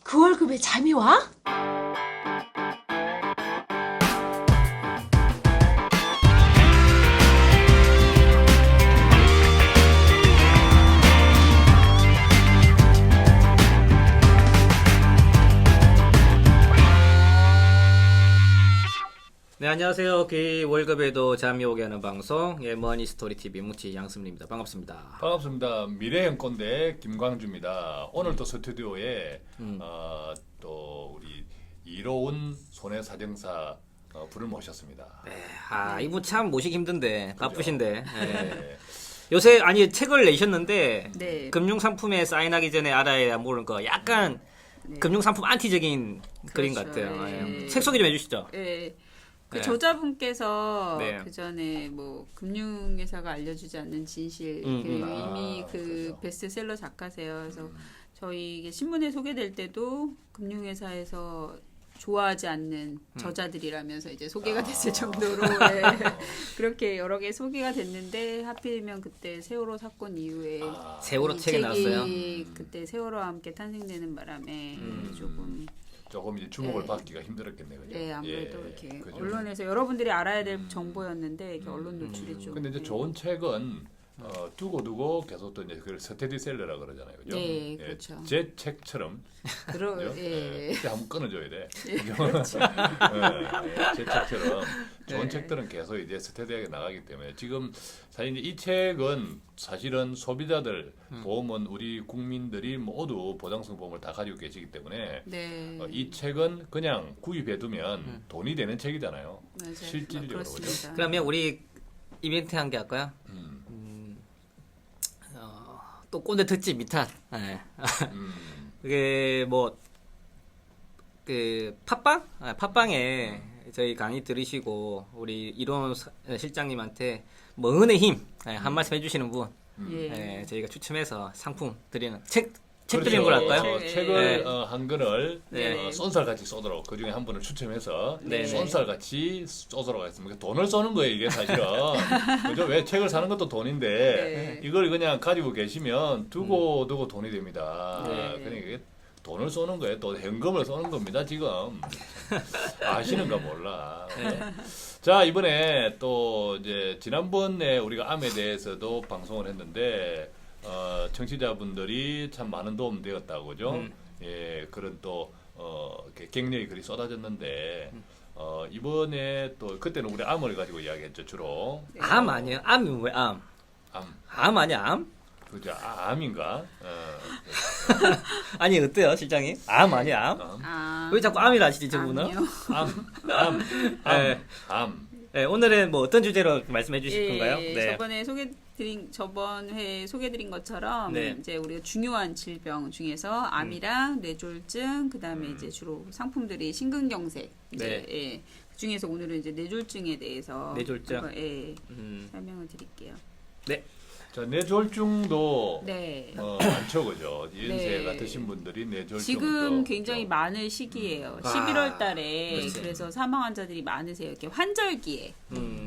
그 월급에 잠이 와? 네, 안녕하세요. 그 월급에도 잠이 오게 하는 방송 머니 스토리 TV 뭉치 양승리입니다. 반갑습니다. 반갑습니다. 미래형 꼰대 김광주입니다. 오늘 또 스튜디오에 또 우리 이로운 손해사정사 분을 모셨습니다. 네, 이분 참 모시기 힘든데 그죠? 바쁘신데 네. 요새 책을 내셨는데 네. 금융상품에 사인하기 전에 알아야 모르는 거 약간 네. 금융상품 안티적인 그림 그렇죠. 같아요. 예. 책 소개 좀 해주시죠. 예. 그 네. 저자분께서 네. 그 전에 뭐 금융회사가 알려주지 않는 진실 이미 그 그렇죠. 베스트셀러 작가세요. 그래서 저희 이게 신문에 소개될 때도 금융회사에서 좋아하지 않는 저자들이라면서 이제 소개가 됐을 정도로 예. 그렇게 여러 개 소개가 됐는데 하필이면 그때 세월호 사건 이후에 세월호 이 책이 나왔어요. 그때 세월호와 함께 탄생되는 바람에 조금 이제 주목을 네. 받기가 힘들었겠네요. 그죠? 네, 아무래도 예, 이렇게 그죠? 언론에서 여러분들이 알아야 될 정보였는데 이렇게 언론 노출이 좀. 근데 이제 좋은 책은 두고 계속 또 이제 그걸 스테디셀러라 그러잖아요. 그죠? 네, 그렇죠. 제 책처럼 그러 그죠? 예. 그때 한번 끊어줘야 돼. 그렇죠. 제 책처럼 좋은 네. 책들은 계속 이제 스테디하게 나가기 때문에 지금 사실 이제 이 책은 사실은 소비자들 보험은 우리 국민들이 모두 보장성 보험을 다 가지고 계시기 때문에 네. 이 책은 그냥 구입해두면 돈이 되는 책이잖아요. 맞아요. 실질적으로 그죠? 그렇습니다. 그러면 우리 이벤트 한 개 할까요? 또 꼰대 특집 2탄. 네. 그게 그 팟빵? 팟빵에 저희 강의 들으시고 우리 이론 실장님한테 은의 힘 한 말씀 해주시는 분 예. 저희가 추첨해서 상품 드리는 책 그렇죠. 드리는 걸 할까요? 책을 네. 한 권을 네. 쏜살같이 쏘도록 그 중에 한 분을 추첨해서 네. 쏜살같이 쏘도록 하겠습니다. 돈을 쏘는 거예요 이게 사실은. 그죠? 왜 책을 사는 것도 돈인데 네. 이걸 그냥 가지고 계시면 두고 돈이 됩니다. 네. 그러니까 이게 돈을 쏘는 거예요. 또 현금을 쏘는 겁니다 지금. 아시는가 몰라. 자, 이번에 또 이제 지난번에 우리가 암에 대해서도 방송을 했는데 청취자분들이 참 많은 도움 되었다고 그죠? 예, 그런 또 이렇게 격려의 글이 쏟아졌는데 이번에 또 그때는 우리 암을 가지고 이야기했죠 주로. 암 아니에요? 암이 왜 암? 암 아니야 암? 그죠? 암인가? 아니 어때요 실장님? 암 아니야 암? 아, 왜 자꾸 암이라 하시지 저분은? 아니요. 네. 암. 네, 오늘은 어떤 주제로 말씀해 주실 건가요? 예, 저번 회 소개드린 것처럼 네. 이제 우리가 중요한 질병 중에서 암이랑 뇌졸중 그다음에 이제 주로 상품들이 심근경색 이제 네. 예. 그 중에서 오늘은 이제 뇌졸중에 대해서 뇌졸중? 한번, 설명을 드릴게요. 네. 자, 뇌졸중도 네. 많죠, 그죠? 연세가 네. 드신 분들이 뇌졸중 지금 굉장히 많은 시기예요. 11월 달에 그치. 그래서 사망 환자들이 많으세요. 이렇게 환절기에.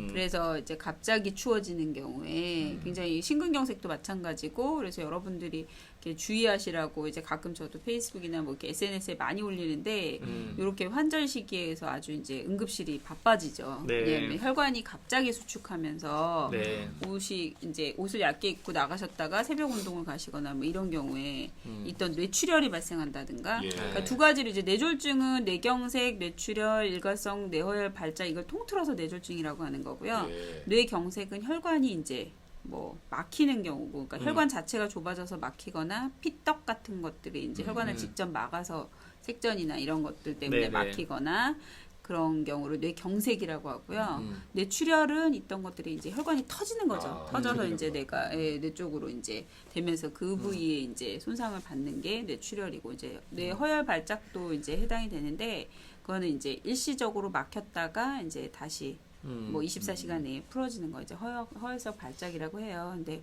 그래서 이제 갑자기 추워지는 경우에 굉장히 심근경색도 마찬가지고 그래서 여러분들이 이렇게 주의하시라고 이제 가끔 저도 페이스북이나 뭐 이렇게 SNS에 많이 올리는데 이렇게 환절 시기에서 아주 이제 응급실이 바빠지죠. 네. 왜냐하면 혈관이 갑자기 수축하면서 네. 옷을 얇게 입고 나가셨다가 새벽 운동을 가시거나 뭐 이런 경우에 있던 뇌출혈이 발생한다든가 예. 그러니까 두 가지로 이제 뇌졸중은 뇌경색, 뇌출혈, 일과성 뇌허혈 발작 이걸 통틀어서 뇌졸중이라고 하는 거고요. 예. 뇌경색은 혈관이 이제 뭐 막히는 경우고, 그러니까 혈관 자체가 좁아져서 막히거나 피떡 같은 것들이 이제 혈관을 직접 막아서 색전이나 이런 것들 때문에 네네. 막히거나 그런 경우를 뇌경색이라고 하고요. 뇌출혈은 있던 것들이 이제 혈관이 터지는 거죠. 터져서 터지는 이제 거구나. 뇌 쪽으로 이제 되면서 그 부위에 이제 손상을 받는 게 뇌출혈이고 이제 뇌허혈 발작도 이제 해당이 되는데 그거는 이제 일시적으로 막혔다가 이제 다시 뭐 24시간 내에 풀어지는 거 이제 허혈석 발작이라고 해요. 근데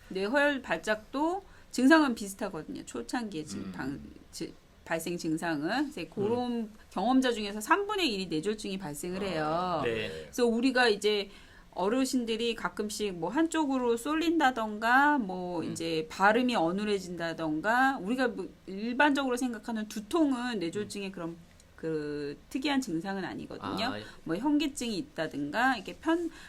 뇌허혈 발작도 증상은 비슷하거든요. 초창기에 발생 증상은 이제 그런 경험자 중에서 3분의 1이 뇌졸중이 발생을 해요. 네. 그래서 우리가 이제 어르신들이 가끔씩 뭐 한쪽으로 쏠린다던가 뭐 이제 발음이 어눌해진다던가 우리가 뭐 일반적으로 생각하는 두통은 뇌졸중의 그런 그 특이한 증상은 아니거든요. 아, 뭐 현기증이 있다든가 이렇게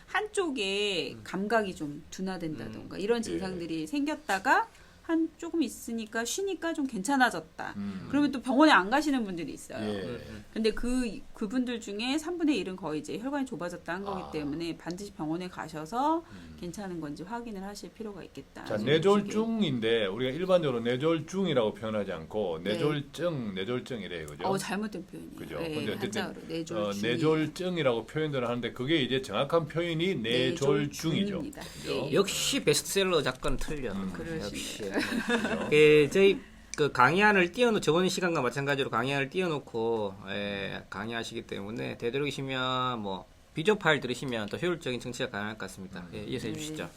한쪽에 감각이 좀 둔화된다던가 이런 증상들이 생겼다가 한 조금 있으니까 쉬니까 좀 괜찮아졌다. 그러면 또 병원에 안 가시는 분들이 있어요. 예. 근데 그분들 중에 3분의 1은 거의 이제 혈관이 좁아졌다 한 거기 때문에 반드시 병원에 가셔서 괜찮은 건지 확인을 하실 필요가 있겠다. 자, 뇌졸중인데 우리가 일반적으로 뇌졸중이라고 표현하지 않고 네. 뇌졸증이래요. 그죠? 잘못된 표현이에요. 그죠? 네, 근데 어쨌든 한자어로 뇌졸중. 뇌졸증이라고 표현들을 하는데 그게 이제 정확한 표현이 뇌졸중이죠. 뇌졸중입니다. 그죠? 예. 역시 베스트셀러 작가는 틀려. 그러시네요. 역시. 그죠? 저희 그 강의안을 저번 시간과 마찬가지로 강의안을 띄워놓고 강의하시기 때문에 되도록이시면 뭐 비디오 파일 들으시면 더 효율적인 정치가 가능할 것 같습니다. 이어서 해주시죠.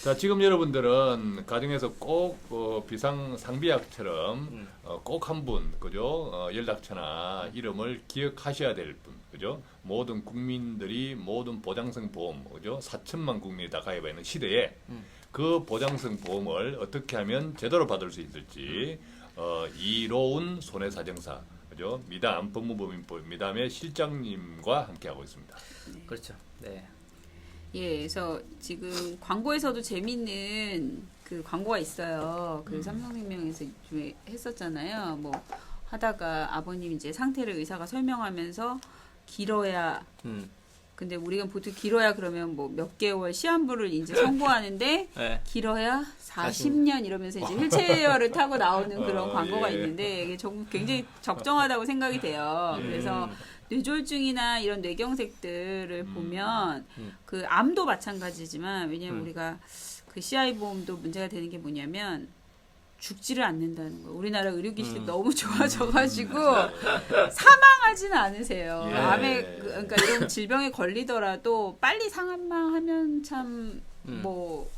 자, 지금 여러분들은 가정에서 꼭 비상 상비약처럼 꼭 한 분, 그죠? 연락처나 이름을 기억하셔야 될 분, 그죠? 모든 국민들이 모든 보장성 보험, 그죠? 4천만 국민이 다 가입해 있는 시대에 그 보장성 보험을 어떻게 하면 제대로 받을 수 있을지 이로운 손해사정사, 그죠? 미담 법무법인법 미담의 실장님과 함께하고 있습니다. 그렇죠. 네. 예, 그래서 지금 광고에서도 재밌는 그 광고가 있어요. 그 삼성생명에서 요즘에 했었잖아요. 뭐 하다가 아버님 이제 상태를 의사가 설명하면서 길어야 근데 우리가 보통 길어야 그러면 뭐 몇 개월 시한부를 이제 선고하는데 네. 길어야 40년 이러면서 이제 휠체어를 타고 나오는 그런 광고가 예. 있는데 이게 굉장히 적정하다고 생각이 돼요. 예. 그래서 뇌졸중이나 이런 뇌경색들을 보면 그 암도 마찬가지지만 왜냐면 우리가 그 CI 보험도 문제가 되는 게 뭐냐면 죽지를 않는다는 거예요. 우리나라 의료기술이 너무 좋아져가지고 사망하지는 않으세요. 예. 암에 그러니까 이런 질병에 걸리더라도 빨리 사망하면 참 뭐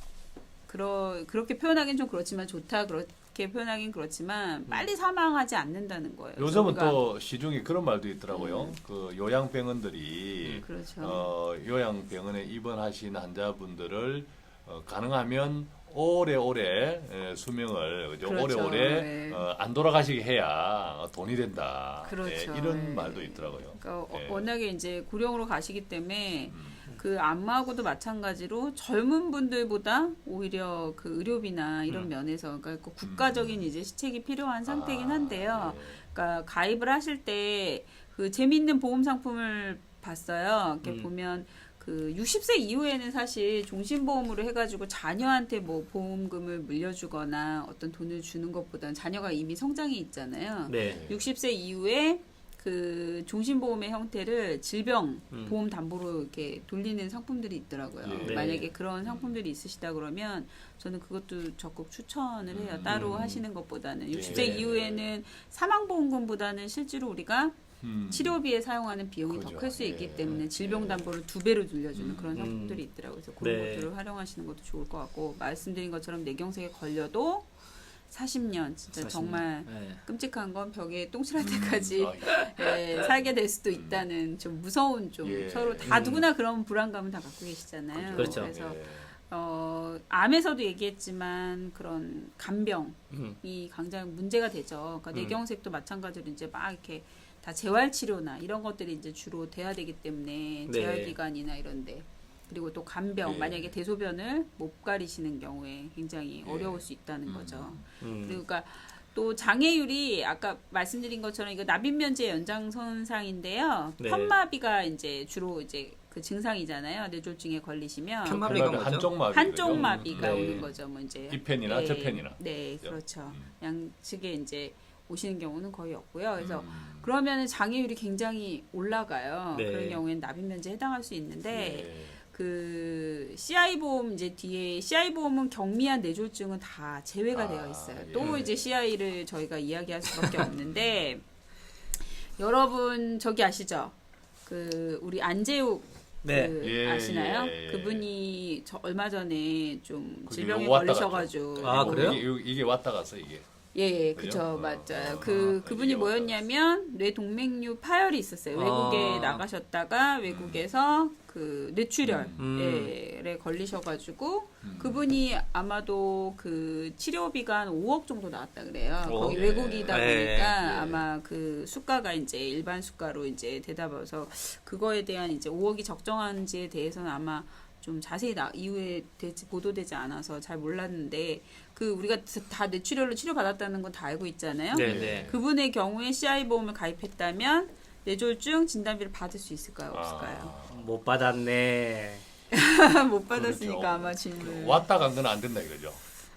그렇게 표현하기는 좀 그렇지만 좋다 그렇게 표현하긴 그렇지만 빨리 사망하지 않는다는 거예요. 요즘은 그러니까 또 시중에 그런 말도 있더라고요. 그 요양병원들이 그렇죠. 요양병원에 입원하신 환자분들을 가능하면 오래오래 수명을 그죠? 그렇죠. 오래오래 네. 안 돌아가시게 해야 돈이 된다. 그렇죠. 이런 네. 말도 있더라고요. 그러니까 예. 워낙에 이제 고령으로 가시기 때문에 그 안마하고도 마찬가지로 젊은 분들보다 오히려 그 의료비나 이런 면에서 그러니까 그 국가적인 이제 시책이 필요한 상태긴 한데요. 예. 그러니까 가입을 하실 때 그 재미있는 보험 상품을 봤어요. 이렇게 보면 그 60세 이후에는 사실 종신보험으로 해가지고 자녀한테 뭐 보험금을 물려주거나 어떤 돈을 주는 것보다는 자녀가 이미 성장해 있잖아요. 네. 60세 이후에 그 종신보험의 형태를 질병 보험 담보로 이렇게 돌리는 상품들이 있더라고요. 예. 만약에 그런 상품들이 있으시다 그러면 저는 그것도 적극 추천을 해요. 따로 하시는 것보다는 60세 예. 이후에는 사망보험금보다는 실제로 우리가 치료비에 사용하는 비용이 더 그죠. 클 수 있기 예. 때문에 질병 담보를 2배로 늘려주는 그런 상품들이 있더라고요. 그래서 그런 네. 것들을 활용하시는 것도 좋을 것 같고 말씀드린 것처럼 뇌경색에 걸려도 40년 진짜 40년. 정말 네. 끔찍한 건 벽에 똥칠할 때까지 아, 살게 될 수도 있다는 좀 무서운 좀 예. 서로 다 누구나 그런 불안감은 다 갖고 계시잖아요. 그렇죠. 그래서 예. 암에서도 얘기했지만 그런 간병이 음. 굉장히 문제가 되죠. 그러니까 뇌경색도 마찬가지로 이제 막 이렇게 다 재활 치료나 이런 것들이 이제 주로 돼야 되기 때문에 네. 재활 기관이나 이런데 그리고 또 간병 예. 만약에 대소변을 못 가리시는 경우에 굉장히 어려울 수 있다는 거죠. 그러니까 또 장애율이 아까 말씀드린 것처럼 이거 납입면제 연장선상인데요. 네. 편마비가 이제 주로 이제 그 증상이잖아요. 뇌졸중에 걸리시면 편마비가 뭐죠? 한쪽 마비. 한쪽 마비가 네. 오는 거죠. 뭐 이제 이편이나 저편이나. 네, 그죠? 그렇죠. 양측에 이제 오시는 경우는 거의 없고요. 그래서 그러면은 장애율이 굉장히 올라가요. 네. 그런 경우에는 납입면제 해당할 수 있는데 예. 그 CI 보험 이제 뒤에 CI 보험은 경미한 뇌졸중은 다 제외가 되어 있어요. 예. 또 이제 CI를 저희가 이야기할 수밖에 없는데 여러분 저기 아시죠? 그 우리 안재욱 네. 그 예, 아시나요? 예, 예. 그분이 얼마 전에 좀 그게 질병에 요거 왔다 걸리셔가지고 아, 그래요? 이게 왔다 갔어 이게. 예, 그죠? 그쵸, 맞아요. 아, 그분이 이게 뭐였냐면, 뇌동맥류 파열이 있었어요. 외국에 나가셨다가, 외국에서 그 뇌출혈에 걸리셔가지고, 그분이 아마도 그 치료비가 한 5억 정도 나왔다 그래요. 거기 예. 외국이다 보니까 예. 아마 그 수가가 이제 일반 수가로 이제 되다 봐서, 그거에 대한 이제 5억이 적정한지에 대해서는 아마 좀 자세히 이후에 보도되지 않아서 잘 몰랐는데 그 우리가 다 뇌출혈로 치료받았다는 건 다 알고 있잖아요. 네네. 그분의 경우에 CI 보험을 가입했다면 뇌졸중 진단비를 받을 수 있을까요, 없을까요? 못 받았네. 못 받았으니까 그렇죠. 아마 질문. 왔다 간 건 안 된다 이거죠.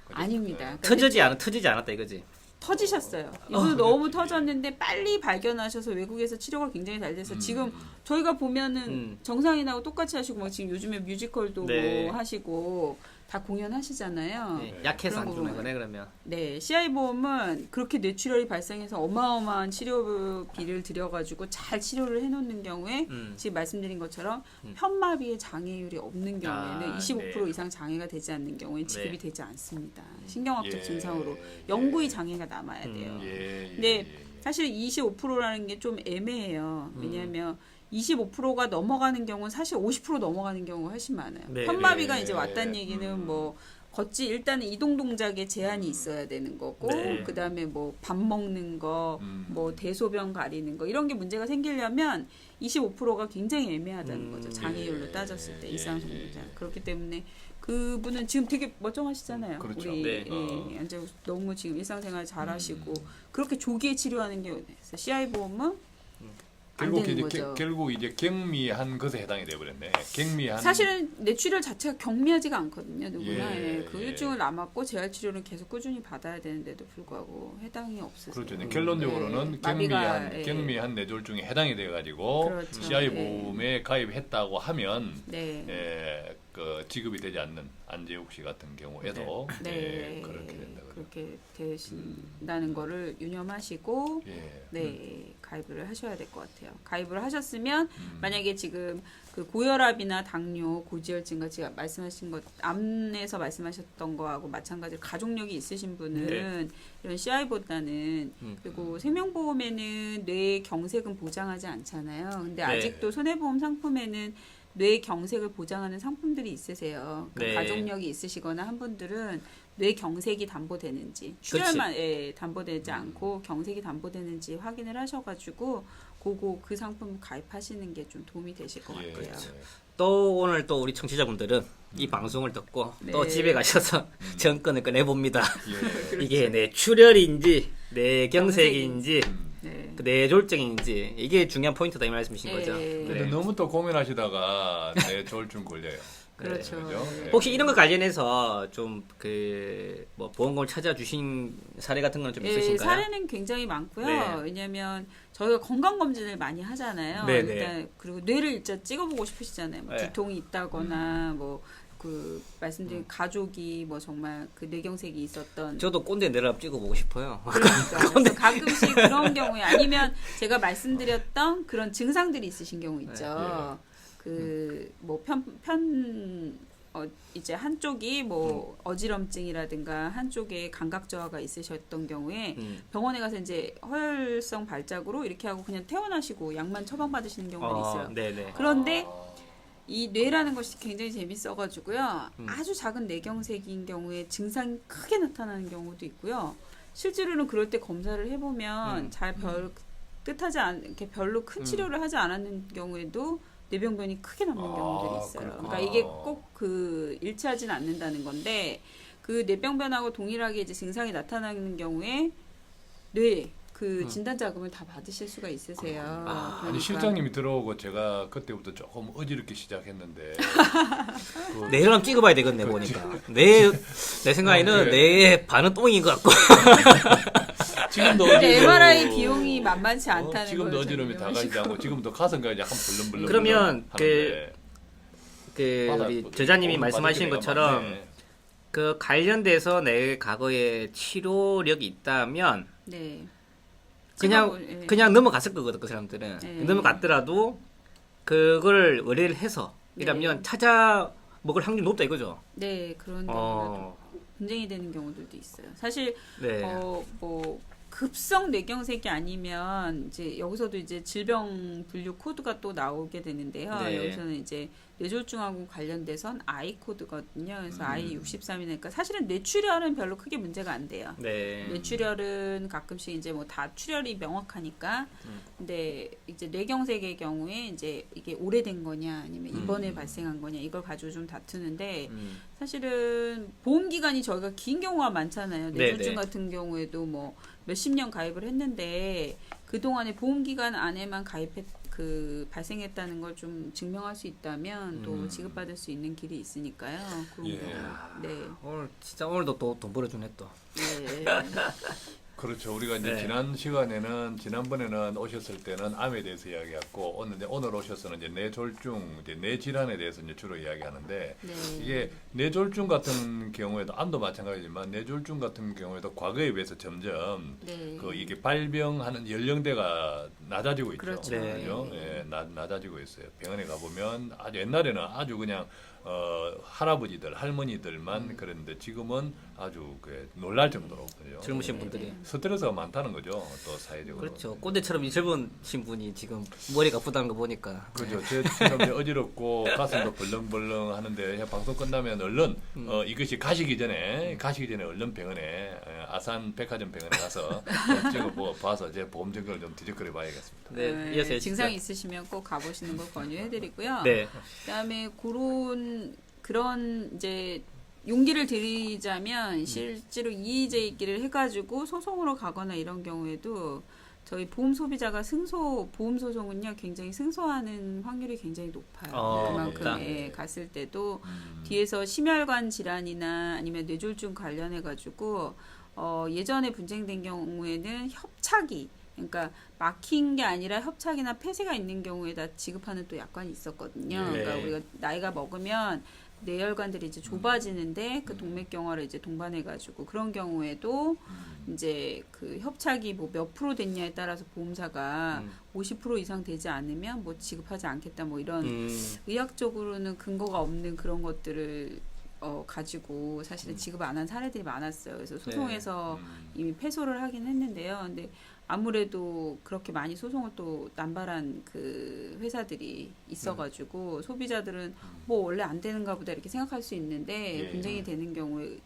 그죠? 아닙니다. 터지지 않았다 이거지. 터지셨어요. 이분은 너무 터졌는데 빨리 발견하셔서 외국에서 치료가 굉장히 잘 돼서 지금 저희가 보면은 정상인하고 똑같이 하시고 막 지금 요즘에 뮤지컬도 네. 뭐 하시고 다 공연하시잖아요. 네, 약해서 안 그런 주는 거 거네 그러면. 네, CI 보험은 그렇게 뇌출혈이 발생해서 어마어마한 치료비를 들여가지고 잘 치료를 해놓는 경우에 지금 말씀드린 것처럼 편마비의 장애율이 없는 경우에는 아, 25% 네. 이상 장애가 되지 않는 경우에 지급이 네. 되지 않습니다. 신경학적 예. 증상으로 영구히 장애가 남아야 돼요. 예, 예, 근데 예. 사실 25%라는 게 좀 애매해요. 왜냐하면 25%가 넘어가는 경우는 사실 50% 넘어가는 경우가 훨씬 많아요. 네, 편마비가 네. 이제 왔다는 얘기는 뭐 걷지 일단은 이동 동작에 제한이 있어야 되는 거고 네. 그다음에 뭐 밥 먹는 거, 뭐 대소변 가리는 거 이런 게 문제가 생기려면 25%가 굉장히 애매하다는 거죠. 장애율로 예, 따졌을 때 예, 일상성장자. 예. 그렇기 때문에 그분은 지금 되게 멀쩡하시잖아요. 그렇죠. 우리 네. 완전 너무 지금 일상생활 잘하시고 그렇게 조기에 치료하는 게 CI 보험은 안 결국 되는 이제 거죠. 결국 이제 경미한 것에 해당이 돼 버렸네. 경미한 사실은 뇌출혈 자체가 경미하지가 않거든요. 누구나 예, 예, 그 예. 후유증을 남았고 재활 치료는 계속 꾸준히 받아야 되는데도 불구하고 해당이 없으세요. 그렇죠. 이제 결론적으로는 네. 마비가, 경미한 뇌졸중에 해당이 돼 가지고 그렇죠. CI 예. 보험에 가입했다고 하면 네. 그 지급이 되지 않는 안재욱 씨 같은 경우에도 네. 그렇게 된다. 그죠? 그렇게 되신다는 거를 유념하시고 예. 네, 가입을 하셔야 될 것 같아요. 가입을 하셨으면 만약에 지금 그 고혈압이나 당뇨, 고지혈증과 지금 말씀하신 것 암에서 말씀하셨던 거하고 마찬가지로 가족력이 있으신 분은 이런 CI보다는 그리고 생명보험에는 뇌 경색은 보장하지 않잖아요. 근데 아직도 손해보험 상품에는 뇌 경색을 보장하는 상품들이 있으세요. 그 네. 가족력이 있으시거나 한 분들은 뇌 경색이 담보되는지 출혈만 담보되지 않고 경색이 담보되는지 확인을 하셔가지고 그 상품 가입하시는 게 좀 도움이 되실 것 예. 같아요. 또 오늘 또 우리 청취자분들은 이 방송을 듣고 또 네. 집에 가셔서 정권을 꺼내봅니다. 예. 이게 뇌출혈인지 뇌경색인지 네. 그 뇌졸중인지 이게 중요한 포인트다 이 말씀이신 예. 거죠. 근데 네. 너무 또 고민하시다가 뇌졸중 걸려요. 그렇죠. 그죠? 네. 예. 혹시 이런 거 관련해서 좀 뭐 보험금을 찾아주신 사례 같은 건 좀 있으신가요? 사례는 굉장히 많고요. 네. 왜냐하면 저희가 건강 검진을 많이 하잖아요. 네네. 일단 그리고 뇌를 일단 찍어보고 싶으시잖아요. 뭐 네. 두통이 있다거나 뭐 그 말씀드린 가족이 뭐 정말 그 뇌경색이 있었던 저도 꼰대 내려업 찍어보고 싶어요. 그러니까 그래서 가끔씩 그런 경우에 아니면 제가 말씀드렸던 그런 증상들이 있으신 경우 있죠. 그 뭐 이제 한쪽이 뭐 어지럼증이라든가 한쪽에 감각 저하가 있으셨던 경우에 병원에 가서 이제 허혈성 발작으로 이렇게 하고 그냥 퇴원하시고 약만 처방받으시는 경우가 있어요. 네네. 그런데 이 뇌라는 것이 굉장히 재밌어가지고요. 아주 작은 뇌경색인 경우에 증상이 크게 나타나는 경우도 있고요. 실제로는 그럴 때 검사를 해보면 이렇게 별로 큰 치료를 하지 않았는 경우에도 뇌병변이 크게 남는 경우들이 있어요. 그렇구나. 그러니까 이게 꼭 일치하지는 않는다는 건데 그 뇌병변하고 동일하게 이제 증상이 나타나는 경우에 진단 자금을 다 받으실 수가 있으세요. 아니 그러니까 실장님이 들어오고 제가 그때부터 조금 어지럽게 시작했는데 뇌를 한번 찍어봐야 되겠네 보니까. 내 생각에는 네. 뇌의 반은 똥인 것 같고. 지금도 근데 어지러워. MRI 비용이 만만치 않다는 지금도 걸 어지럼이 다 가지 않고 지금도 가슴가 약간 벌렁벌렁 그러면 하는데 우리 저자님이 말씀하신 것처럼 그 관련돼서 내 과거에 치료력이 있다면 네. 그냥 넘어갔을 거거든 그 사람들은. 네. 넘어갔더라도 그걸 의뢰를 해서 이러면 찾아 먹을 확률이 높다 이거죠. 네, 그런 경우가 분쟁이 되는 경우들도 있어요. 사실 네. 뭐 급성 뇌경색이 아니면 이제 여기서도 이제 질병 분류 코드가 또 나오게 되는데요. 네. 여기서는 이제 뇌졸중하고 관련돼선 I 코드거든요. 그래서 I63이니까 사실은 뇌출혈은 별로 크게 문제가 안 돼요. 네. 뇌출혈은 가끔씩 이제 뭐 다 출혈이 명확하니까 근데 이제 뇌경색의 경우에 이제 이게 오래된 거냐 아니면 이번에 발생한 거냐 이걸 가지고 좀 다투는데 사실은 보험 기간이 저희가 긴 경우가 많잖아요. 뇌졸중 네네. 같은 경우에도 뭐 몇십 년 가입을 했는데 그 동안에 보험 기간 안에만 발생했다는 걸 좀 증명할 수 있다면 또 지급받을 수 있는 길이 있으니까요. 그런 예. 경우. 네. 오늘 진짜 오늘도 또 돈 벌어주네 또. 네. 그렇죠. 우리가 이제 네. 지난번에는 오셨을 때는 암에 대해서 이야기했고, 오늘 오셔서는 이제 뇌졸중, 이제 뇌질환에 대해서 이제 주로 이야기하는데, 네. 이게 뇌졸중 같은 경우에도 암도 마찬가지지만 뇌졸중 같은 경우에도 과거에 비해서 점점 네. 이게 발병하는 연령대가 낮아지고 있죠. 그렇죠. 네. 그죠? 예, 낮아지고 있어요. 병원에 가보면 아주 옛날에는 아주 그냥 할아버지들, 할머니들만 그랬는데 지금은 아주 놀랄 정도로 그죠? 젊으신 분들이. 스트레스가 많다는 거죠. 또 사회적으로. 그렇죠. 꼰대처럼 이 젊으신 분이 지금 머리가 아프다는 거 보니까. 그죠. 지금 어지럽고 가슴도 벌렁벌렁 하는데 방송 끝나면 얼른 이것이 가시기 전에 얼른 병원에 아산 백화점 병원에 가서 좀 봐서 제 보험 증거를 좀 뒤적거려 봐야겠습니다. 네. 이어서 증상이 있으시면 꼭 가보시는 걸 권유해드리고요. 네. 그다음에 그런 이제 용기를 드리자면 실제로 이의 제기를 해가지고 소송으로 가거나 이런 경우에도 저희 보험 소비자가 보험 소송은요 굉장히 승소하는 확률이 굉장히 높아요. 그만큼 높다. 갔을 때도 뒤에서 심혈관 질환이나 아니면 뇌졸중 관련해가지고 예전에 분쟁된 경우에는 협착이 그러니까 막힌 게 아니라 협착이나 폐쇄가 있는 경우에 다 지급하는 또 약관이 있었거든요. 네. 그러니까 우리가 나이가 먹으면 뇌혈관들이 이제 좁아지는데 그 동맥경화를 이제 동반해가지고 그런 경우에도 이제 그 협착이 뭐 몇 프로 됐냐에 따라서 보험사가 50% 이상 되지 않으면 뭐 지급하지 않겠다 뭐 이런 의학적으로는 근거가 없는 그런 것들을 가지고 사실은 지급 안 한 사례들이 많았어요. 그래서 소송에서 이미 패소를 하긴 했는데요. 근데 아무래도 그렇게 많이 소송을 또 남발한 그 회사들이 있어가지고 소비자들은 뭐 원래 안 되는가 보다 이렇게 생각할 수 있는데 분쟁이 되는 경우에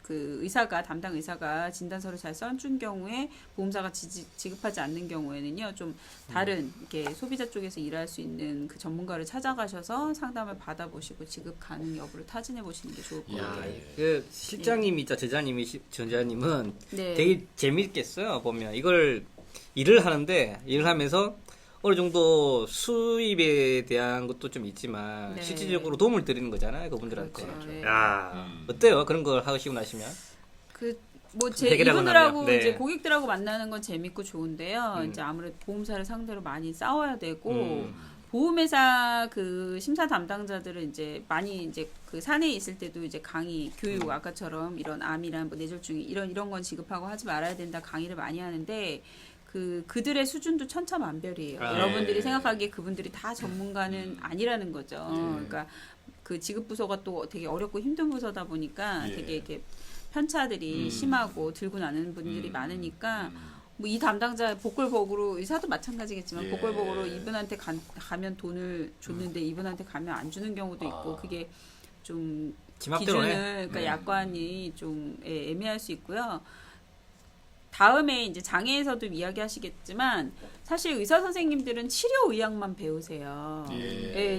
그 담당 의사가 진단서를 잘 써준 경우에 보험사가 지급하지 않는 경우에는요 좀 다른 이렇게 소비자 쪽에서 일할 수 있는 그 전문가를 찾아가셔서 상담을 받아보시고 지급 가능 여부를 타진해 보시는 게 좋을 것 같아요. 그 실장님이 전자님은 네. 되게 재밌겠어요. 보면 이걸 일을 하면서 어느 정도 수입에 대한 것도 좀 있지만 네. 실질적으로 도움을 드리는 거잖아요, 그분들한테. 그렇죠. 네. 야, 어때요? 그런 걸 하시고 나시면? 이분들하고 나면. 네. 이제 고객들하고 만나는 건 재밌고 좋은데요. 이제 아무래도 보험사를 상대로 많이 싸워야 되고 보험회사 그 심사 담당자들은 이제 많이 이제 그 사내에 있을 때도 이제 강의, 교육 아까처럼 이런 암이란 뭐 뇌졸중이 이런 건 지급하고 하지 말아야 된다 강의를 많이 하는데 그들의 수준도 천차만별이에요. 여러분들이 생각하기에 그분들이 다 전문가는 아니라는 거죠. 그러니까 그 지급 부서가 또 되게 어렵고 힘든 부서다 보니까 되게 이렇게 편차들이 심하고 들고 나는 분들이 많으니까 뭐 이 담당자 복골복으로 의사도 마찬가지겠지만 복골복으로 이분한테 가면 돈을 줬는데 이분한테 가면 안 주는 경우도 있고 그게 좀 기준을 그러니까 약관이 좀 애매할 수 있고요. 다음에 이제 장애에서도 이야기하시겠지만 사실 의사 선생님들은 치료 의학만 배우세요.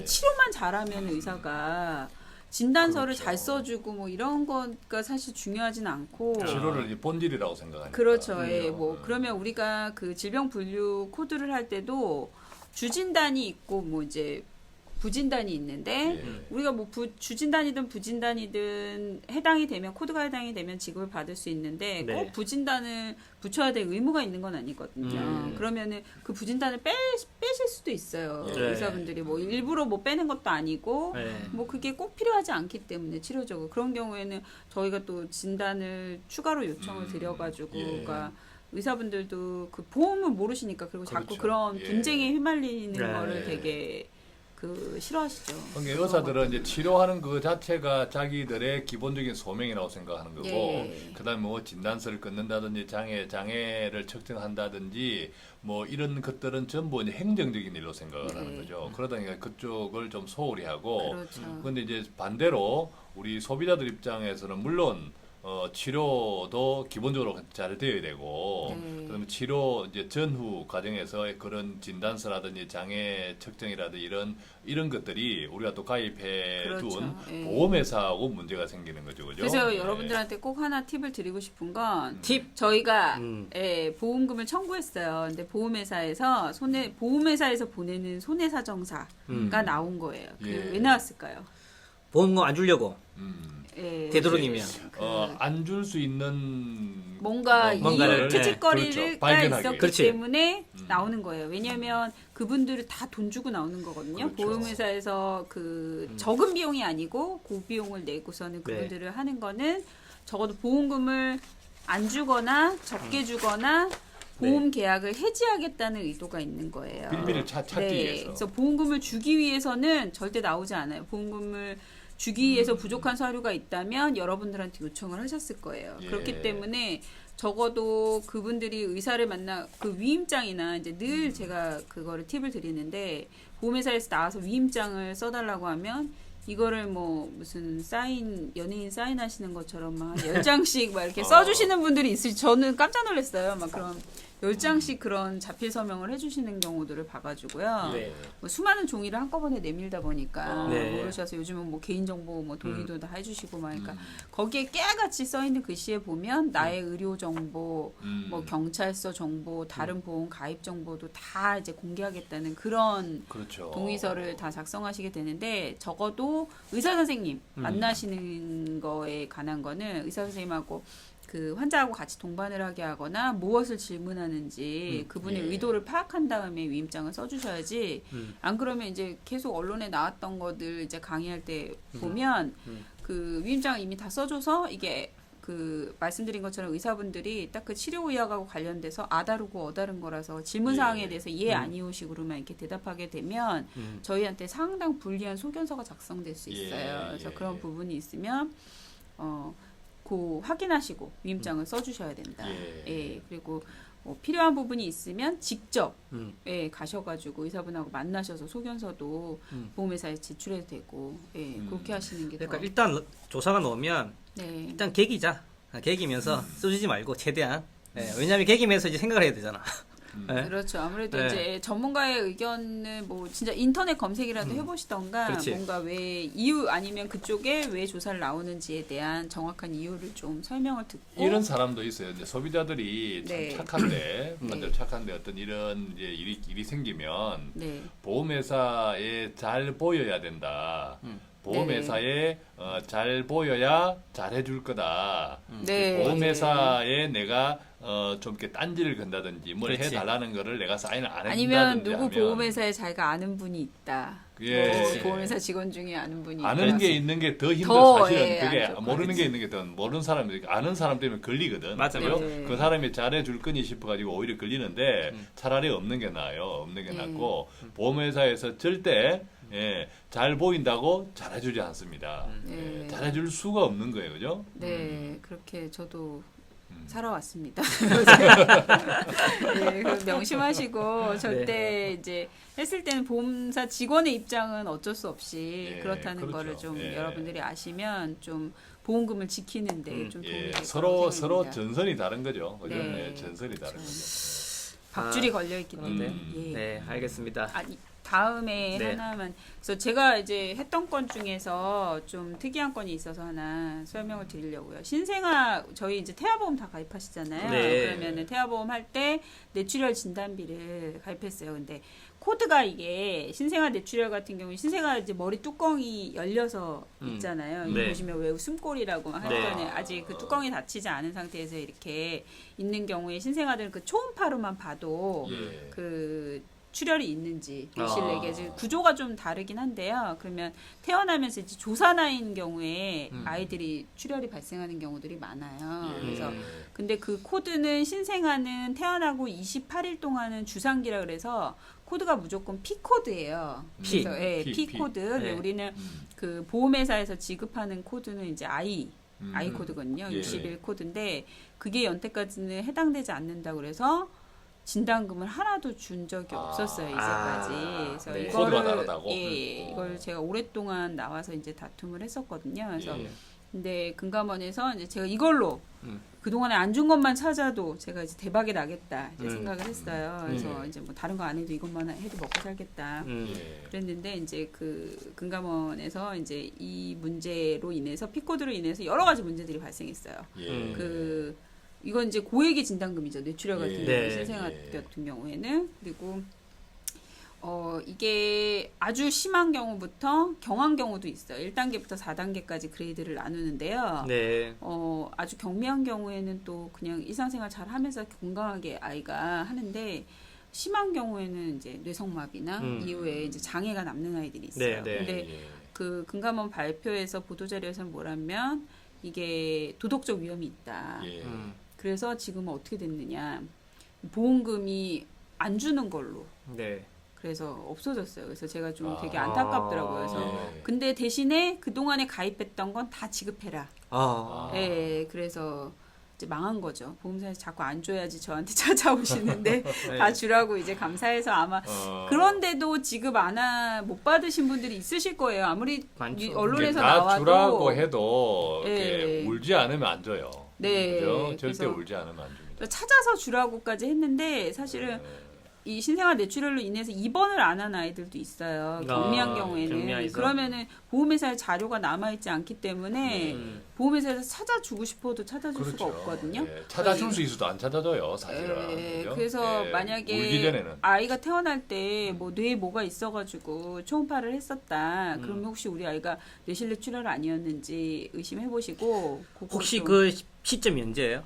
치료만 잘하면 의사가 진단서를 잘 써주고 뭐 이런 거가 사실 중요하진 않고 치료를 본질이라고 생각하니까. 그렇죠. 뭐 그러면 우리가 그 질병 분류 코드를 할 때도 주진단이 있고 뭐 이제 부진단이 있는데 우리가 뭐 주진단이든 부진단이든 해당이 되면 코드가 해당이 되면 지급을 받을 수 있는데 꼭 부진단을 붙여야 될 의무가 있는 건 아니거든요. 그러면은 그 부진단을 빼실 수도 있어요. 의사분들이 뭐 일부러 뭐 빼는 것도 아니고 뭐 그게 꼭 필요하지 않기 때문에 치료적으로 그런 경우에는 저희가 또 진단을 추가로 요청을 드려가지고 그러니까 의사분들도 그 보험을 모르시니까 그리고 자꾸 그런 분쟁에 휘말리는 거를 되게 그 싫어하시죠. 그러니까 의사들은 이제 치료하는 그 자체가 자기들의 기본적인 소명이라고 생각하는 거고, 예. 그다음에 뭐 진단서를 끊는다든지 장애를 측정한다든지 뭐 이런 것들은 전부 이제 행정적인 일로 생각을 하는 거죠. 그러다 보니까 그쪽을 좀 소홀히 하고, 그렇죠. 근데 이제 반대로 우리 소비자들 입장에서는 물론 치료도 기본적으로 잘 되어야 되고, 네. 그다음에 치료 이제 전후 과정에서 그런 진단서라든지 장애 측정이라든지 이런 것들이 우리가 또 가입해 그렇죠. 둔 예. 보험회사하고 문제가 생기는 거죠, 그죠? 그래서 네. 여러분들한테 꼭 하나 팁을 드리고 싶은 건 팁. 저희가 음. 예, 보험금을 청구했어요. 근데 보험회사에서 보내는 손해사정사가 나온 거예요. 예. 왜 나왔을까요? 보험금 안 주려고 예, 되도록이면 안 줄 수 있는 뭔가 뭔가를, 트집거리가 그렇죠. 발견하기. 있었기 그렇지. 때문에 나오는 거예요. 왜냐하면 그분들은 다 돈 주고 나오는 거거든요. 그렇죠. 보험회사에서 그 적은 비용이 아니고 고비용을 내고서는 그분들을 하는 거는 적어도 보험금을 안 주거나 적게 주거나 보험 계약을 해지하겠다는 의도가 있는 거예요. 빌미를 찾기 위해서. 그래서 보험금을 주기 위해서는 절대 나오지 않아요. 보험금을 주기 위해서 부족한 서류가 있다면 여러분들한테 요청을 하셨을 거예요. 예. 그렇기 때문에 적어도 그분들이 의사를 만나 그 위임장이나 이제 늘 제가 그거를 팁을 드리는데 보험회사에서 나와서 위임장을 써달라고 하면 이거를 뭐 무슨 연예인 사인하시는 것처럼 막 10장씩 막 이렇게 써주시는 분들이 있으시 저는 깜짝 놀랐어요. 막 그런 10장씩 그런 자필 서명을 해주시는 경우들을 봐가지고요. 네. 뭐 수많은 종이를 한꺼번에 내밀다 보니까 네. 모르셔서 요즘은 뭐 개인정보 뭐 동의도 다 해주시고 막 그러니까 거기에 깨알같이 써있는 글씨에 보면 나의 의료 정보, 뭐 경찰서 정보, 다른 보험 가입 정보도 다 이제 공개하겠다는 그런 그렇죠. 동의서를 다 작성하시게 되는데 적어도 의사 선생님 만나시는 거에 관한 거는 의사 선생님하고 그 환자하고 같이 동반을 하게 하거나 무엇을 질문하는지 그분의 예. 의도를 파악한 다음에 위임장을 써주셔야지 안 그러면 이제 계속 언론에 나왔던 것들 이제 강의할 때 보면 그 위임장을 이미 다 써줘서 이게 그 말씀드린 것처럼 의사분들이 딱 그 치료 의학하고 관련돼서 아다르고 어다른 거라서 질문 사항에 대해서 예 아니오식으로만 이렇게 대답하게 되면 저희한테 상당 불리한 소견서가 작성될 수 있어요. 그래서 그런 부분이 있으면 확인하시고 위임장을 써주셔야 된다. 예. 그리고 필요한 부분이 있으면 직접 가셔가지고 의사분하고 만나셔서 소견서도 보험회사에 제출해도 되고 그렇게 하시는 게 그러니까 더. 일단 조사가 나오면 네. 일단 계기자. 계기면서 써주지 말고 최대한. 왜냐하면 계기면서 이제 생각을 해야 되잖아. 네. 그렇죠. 아무래도 네. 이제 전문가의 의견을 뭐 진짜 인터넷 검색이라도 해보시던가 그렇지. 뭔가 왜 이유 아니면 그쪽에 왜 조사를 나오는지에 대한 정확한 이유를 좀 설명을 듣고 이런 사람도 있어요. 이제 소비자들이 네. 참 착한데, 네. 착한데 어떤 이런 이제 일이 생기면 네. 보험회사에 잘 보여야 된다. 보험회사에 잘 보여야 잘 해줄 거다. 네. 보험회사에 내가 좀 이렇게 딴지를 건다든지 뭘 그렇지. 해달라는 거를 내가 사인을 안 해준다든지 아니면 누구 하면 보험회사에 자기가 아는 분이 있다. 예. 뭐 보험회사 직원 중에 아는 분이 아는 있다. 게 있는 게 더 힘들어. 더, 사실은 예, 그게 안 좋고. 모르는 게 있는 게 더 모르는 사람이 아는 사람 때문에 걸리거든. 맞아, 그죠? 맞아. 그 사람이 잘해줄 거니 싶어가지고 오히려 걸리는데 차라리 없는 게 나아요. 없는 게 네. 낫고 보험회사에서 절대 잘 보인다고 잘해주지 않습니다. 네. 잘해줄 수가 없는 거예요, 그죠? 네, 그렇게 저도 살아왔습니다. 네, 그럼 명심하시고 절대 이제 했을 때는 보험사 직원의 입장은 어쩔 수 없이 예, 그렇다는 그렇죠. 거를 좀 예. 여러분들이 아시면 좀 보험금을 지키는데 좀 도움이 될 거라고 서로 생각합니다. 전선이 다른 거죠, 그죠? 네. 전선이 다른 거죠. 밥줄이 걸려 있기 때문에. 예. 네, 알겠습니다. 다음에 네. 하나만 그래서 제가 이제 했던 건 중에서 좀 특이한 건이 있어서 하나 설명을 드리려고요. 신생아 저희 이제 태아보험 다 가입하시잖아요. 네. 그러면은 태아보험 할 때 뇌출혈 진단비를 가입했어요. 근데 코드가 이게 신생아 뇌출혈 같은 경우 신생아 이제 머리 뚜껑이 열려서 있잖아요. 네. 보시면 왜 숨골이라고 할 네. 때는 아직 그 뚜껑이 닫히지 않은 상태에서 이렇게 있는 경우에 신생아들은 그 초음파로만 봐도 예. 그 출혈이 있는지 뇌실내에 아. 이제 구조가 좀 다르긴 한데요. 그러면 태어나면서 이제 조산아인 경우에 아이들이 출혈이 발생하는 경우들이 많아요. 예. 그래서 근데 그 코드는 신생아는 태어나고 28일 동안은 주상기라 그래서 코드가 무조건 P 코드예요. P. 그래서 예, P, P P. 코드. 네. 근데 우리는 그 보험회사에서 지급하는 코드는 이제 I 음. 코드거든요. 예. 61 코드인데 그게 여태까지는 해당되지 않는다 그래서 진단금을 하나도 준 적이 없었어요 이제까지. 그래서 네. 이거를 코드가 다르다고? 예, 이걸 제가 오랫동안 나와서 이제 다툼을 했었거든요. 그래서 예. 근데 금감원에서 이제 제가 이걸로 음. 그동안에 안 준 것만 찾아도 제가 이제 대박이 나겠다 이제 음. 생각을 했어요. 그래서 예. 이제 뭐 다른 거 안 해도 이것만 해도 먹고 살겠다. 예. 그랬는데 이제 그 금감원에서 이제 이 문제로 인해서 피코드로 인해서 여러 가지 문제들이 발생했어요. 예. 그 이건 이제 고액의 진단금이죠. 뇌출혈 같은 예. 경우, 네. 신생아 예. 같은 경우에는. 그리고 이게 아주 심한 경우부터 경한 경우도 있어요. 1단계부터 4단계까지 그레이드를 나누는데요. 네. 아주 경미한 경우에는 또 그냥 일상생활 잘 하면서 건강하게 아이가 하는데 심한 경우에는 이제 뇌성마비나 이후에 이제 장애가 남는 아이들이 있어요. 네, 네. 근데 예. 그 금감원 발표에서 보도자료에서는 뭐라면 이게 도덕적 위험이 있다. 예. 그래서 지금은 어떻게 됐느냐. 보험금이 안 주는 걸로. 네. 그래서 없어졌어요. 그래서 제가 좀 되게 아. 안타깝더라고요. 그래서 예. 근데 대신에 그동안에 가입했던 건 다 지급해라. 아. 예, 그래서 이제 망한 거죠. 보험사에서 자꾸 안 줘야지 저한테 찾아오시는데 네. 다 주라고 이제 감사해서 아마 그런데도 지급 못 받으신 분들이 있으실 거예요. 아무리 많죠. 이 언론에서 다 나와도 주라고 해도 예. 이렇게 울지 않으면 안 줘요. 네, 그죠? 절대 그래서 울지 않으면 안 줍니다. 찾아서 주라고까지 했는데 사실은 이 신생아 뇌출혈로 인해서 입원을 안 한 아이들도 있어요. 경미한 경우에는. 경미해서. 그러면은 보험회사에 자료가 남아있지 않기 때문에 음. 보험회사에서 찾아주고 싶어도 찾아줄 수가 없거든요. 예. 찾아줄 수 있어도 안 찾아줘요, 사실은. 예, 그죠? 그래서 예. 울기 만약에 전에는. 아이가 태어날 때 뭐 뇌에 뭐가 있어가지고 초음파를 했었다. 그러면 혹시 우리 아이가 뇌실내 출혈 아니었는지 의심해 보시고 혹시 그 시점이 언제예요?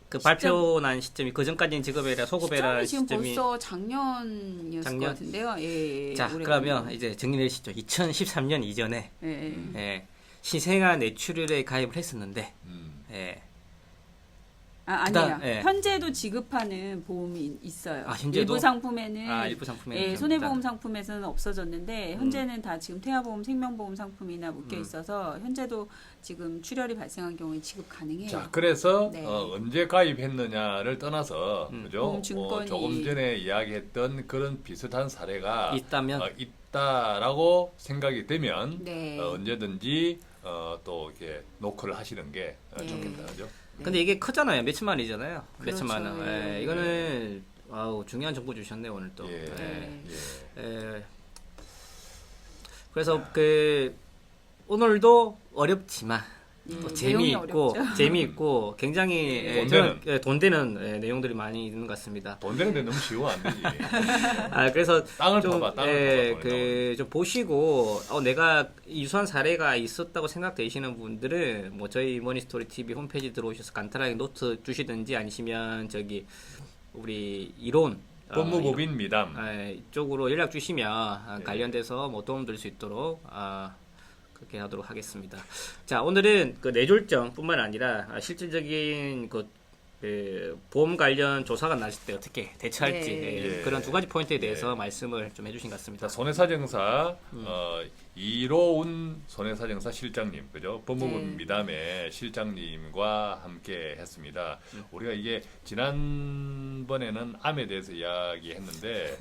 그 발표 난 시점이 그 전까지는 직업에라 소급에라 지금 시점이 벌써 작년이었을 작년? 것 같은데요. 예, 자 올해 그러면 같네요. 이제 정리해주시죠. 2013년 이전에 예, 예. 예, 신생아 뇌출혈에 가입을 했었는데 예, 아니에요. 예. 현재도 지급하는 보험이 있어요. 아, 현재도? 일부 상품에는 일부 상품에 예, 손해보험 상품에서는 없어졌는데 현재는 다 지금 태아보험, 생명보험 상품이나 묶여 있어서 현재도 지금 출혈이 발생한 경우에 지급 가능해요. 자, 그래서 네. 언제 가입했느냐를 떠나서 그죠? 보험 증권이- 조금 전에 이야기했던 그런 비슷한 사례가 있다면 있다라고 생각이 되면 네. 언제든지 또 이렇게 노크를 하시는 게 네. 좋겠다, 그죠? 근데 이게 크잖아요. 몇천만 원이잖아요. 그렇죠. 몇천만 원. 예, 예. 이거는 아우 중요한 정보 주셨네 오늘 또. 예. 예. 예. 예. 그래서 그 오늘도 어렵지만 예, 또 내용이 재미있고 어렵죠. 재미있고 굉장히 돈 저는, 돈 되는 내용들이 많이 있는 것 같습니다. 돈 되는데 너무 쉬워 안 되지. 그래서 땅을 좀, 봐봐, 땅을 봐봐. 좀 보시고 내가 유사한 사례가 있었다고 생각되시는 분들은 뭐 저희 머니스토리 TV 홈페이지 들어오셔서 간단하게 노트 주시든지 아니시면 저기 우리 이론 법무법인 미담. 이쪽으로 연락 주시면 네. 관련돼서 뭐 도움 드릴 수 있도록 그렇게 하도록 하겠습니다. 자, 오늘은 그 뇌졸정뿐만 아니라 실질적인 그 보험 관련 조사가 났을 때 어떻게 대처할지 네. 예. 그런 두 가지 포인트에 대해서 예. 말씀을 좀 해주신 것 같습니다. 자, 손해사정사 이로운 손해사정사 실장님, 그죠? 법무부 네. 미담의 실장님과 함께 했습니다. 우리가 이게 지난번에는 암에 대해서 이야기했는데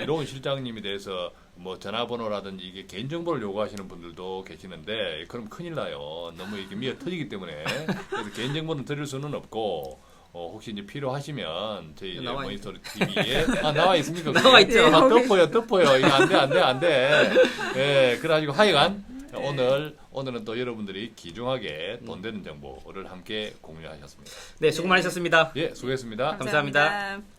이로운 실장님에 대해서 뭐 전화번호라든지 이게 개인정보를 요구하시는 분들도 계시는데 그럼 큰일 나요. 너무 이게 미어 터지기 때문에 그래서 개인정보는 드릴 수는 없고 혹시 이제 필요하시면 저희 이제 나와 모니터리 TV에 나와 있습니까? 나와 있죠. 덮어요. 이거 안 돼. 예, 그래가지고 하여간 오늘은 또 여러분들이 귀중하게 돈 되는 정보를 함께 공유하셨습니다. 네, 수고 많으셨습니다. 예, 수고했습니다. 감사합니다. 감사합니다.